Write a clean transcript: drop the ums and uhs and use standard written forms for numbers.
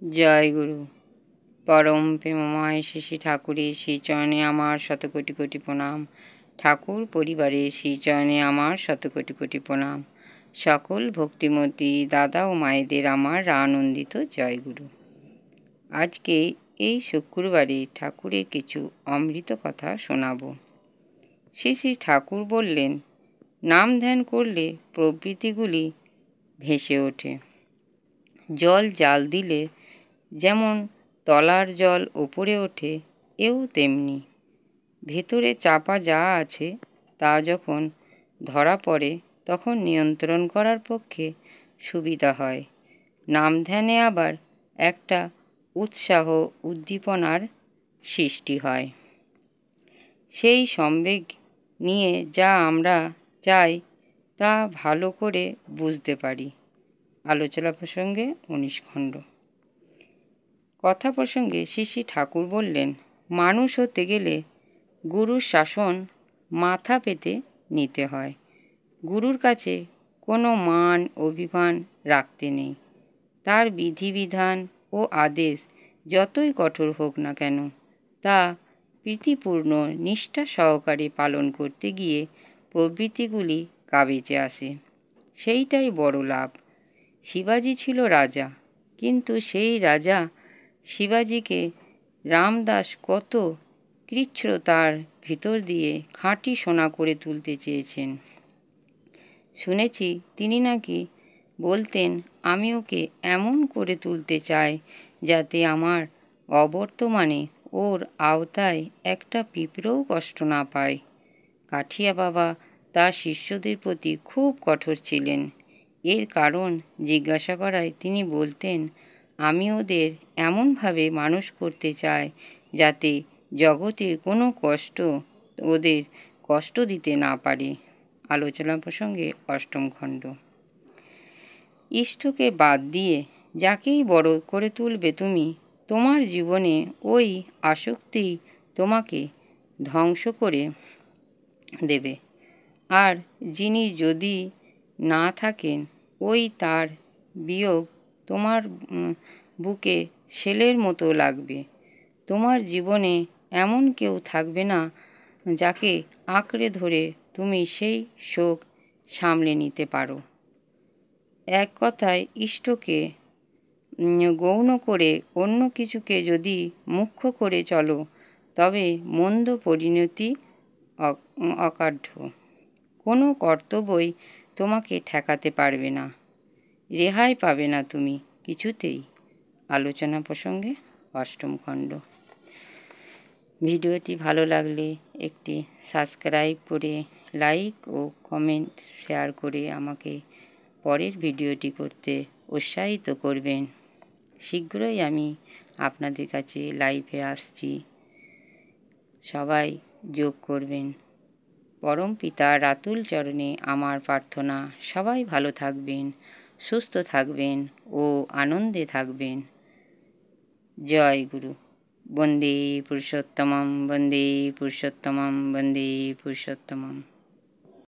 জয় গুরু। পরম প্রেমময় শ্রী ঠাকুরের শ্রীচরণে আমার শতকোটি কোটি প্রণাম। ঠাকুর পরিবারের শ্রীচরণে আমার শতকোটি কোটি প্রণাম। সকল ভক্তিমতী দাদা ও মায়েদের আমার আনন্দিত জয় গুরু। আজকে এই শুক্রবারে ঠাকুরের কিছু অমৃত কথা শোনাব। শ্রী শ্রী ঠাকুর বললেন, নাম ধ্যান করলে প্রবৃত্তিগুলি ভেসে ওঠে। জল জাল দিলে যেমন তলার জল ওপরে ওঠে, এও তেমনি। ভেতরে চাপা যা আছে তা যখন ধরা পড়ে তখন নিয়ন্ত্রণ করার পক্ষে সুবিধা হয়। নাম ধ্যানে আবার একটা উৎসাহ উদ্দীপনার সৃষ্টি হয়। সেই সম্বেগ নিয়ে যা আমরা চাই তা ভালো করে বুঝতে পারি। আলোচনা প্রসঙ্গে 19 খণ্ড। কথা প্রসঙ্গে শ্রী শ্রী ঠাকুর বললেন, মানুষ হতে গেলে গুরুর শাসন মাথা পেতে নিতে হয়। গুরুর কাছে কোনো মান অভিমান রাখতে নেই। তার বিধিবিধান ও আদেশ যতই কঠোর হোক না কেন, তা প্রীতিপূর্ণ নিষ্ঠা সহকারে পালন করতে গিয়ে প্রবৃত্তিগুলি কাবেজে আসে। সেইটাই বড় লাভ। শিবাজি ছিল রাজা, কিন্তু সেই রাজা শিবাজিকে রামদাস কত কৃচ্ছ্রতার ভিতর দিয়ে খাঁটি সোনা করে তুলতে চেয়েছেন। শুনেছি তিনি নাকি বলতেন, আমি ওকে এমন করে তুলতে চাই যাতে আমার অবর্তমানে ওর আওতায় একটা পিঁপড়েও কষ্ট না পায়। কাঠিয়া বাবা তার শিষ্যদের প্রতি খুব কঠোর ছিলেন। এর কারণ জিজ্ঞাসা করায় তিনি বলতেন, আমি ওদের এমনভাবে মানুষ করতে চাই যাতে জগতের কোনো কষ্ট ওদের কষ্ট দিতে না পারে। আলোচনা প্রসঙ্গে 8ম খণ্ড। ইষ্টকে বাদ দিয়ে যাকেই বড় করে তুলবে তুমি, তোমার জীবনে ওই আসক্তি তোমাকে ধ্বংস করে দেবে। আর যিনি যদি না থাকেন, ওই তার বিয়োগ তোমার বুকে শেলের মতো লাগবে। তোমার জীবনে এমন কেউ থাকবে না যাকে আঁকড়ে ধরে তুমি সেই শোক সামলে নিতে পারো। এক কথায়, ইষ্টকে গৌণ করে অন্য কিছুকে যদি মুখ্য করে চলো, তবে মন্দ পরিণতি অকার্য। কোনো কর্তব্যই তোমাকে ঠেকাতে পারবে না, রেহাই পাবে না তুমি কিছুতেই। আলোচনা প্রসঙ্গে 8ম খণ্ড। ভিডিওটি ভালো লাগলে একটি সাবস্ক্রাইব করে, লাইক ও কমেন্ট শেয়ার করে আমাকে পরের ভিডিওটি করতে উৎসাহিত করবেন। শীঘ্রই আমি আপনাদের কাছে লাইভে আসছি, সবাই যোগ করবেন। পরম পিতার আতুল চরণে আমার প্রার্থনা, সবাই ভালো থাকবেন, সুস্থ থাকবেন ও আনন্দে থাকবেন। জয় গুরু। বন্দে পুরুষোত্তমম, বন্দে পুরুষোত্তমম, বন্দে পুরুষোত্তমম।